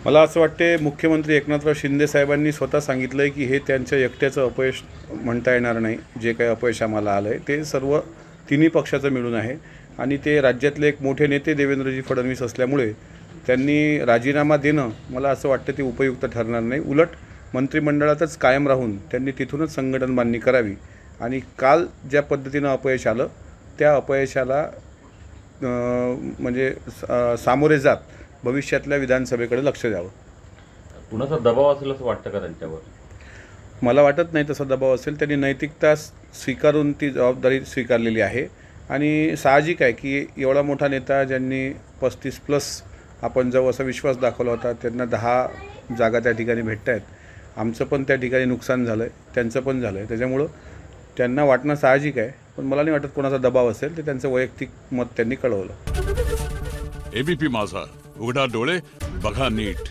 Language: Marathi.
मला असं वाटते मुख्यमंत्री एकनाथराव शिंदे साहेबांनी स्वतः सांगितलं आहे की हे त्यांच्या एकट्याचं अपयश म्हणता येणार नाही. जे काही अपयश आम्हाला आलं आहे ते सर्व तिन्ही पक्षाचं मिळून आहे आणि ते राज्यातले एक मोठे नेते देवेंद्रजी फडणवीस असल्यामुळे त्यांनी राजीनामा देणं मला असं वाटतं ते उपयुक्त ठरणार नाही. उलट मंत्रिमंडळातच कायम राहून त्यांनी तिथूनच संघटन बांधणी करावी आणि काल ज्या पद्धतीनं अपयश आलं त्या अपयशाला सामोरे जात भविष्यातल्या विधानसभेकडे लक्ष द्यावं. कुणाचा दबाव असेल असं वाटतं का त्यांच्यावर? मला वाटत नाही तसा दबाव असेल. त्यांनी नैतिकता स्वीकारून ती जबाबदारी स्वीकारलेली आहे आणि साहजिक आहे की एवढा मोठा नेता ज्यांनी 35+ आपण जो असा विश्वास दाखवला होता त्यांना 10 जागा त्या ठिकाणी भेटत आहेत. आमचं पण त्या ठिकाणी नुकसान झालं आहे, त्यांचं पण झालं आहे. त्याच्यामुळं त्यांना वाटणं साहजिक आहे. पण मला नाही वाटत कोणाचा दबाव असेल. ते त्यांचं वैयक्तिक मत त्यांनी कळवलं. एबीपी माझा, उघडा डोळे बघा नीट.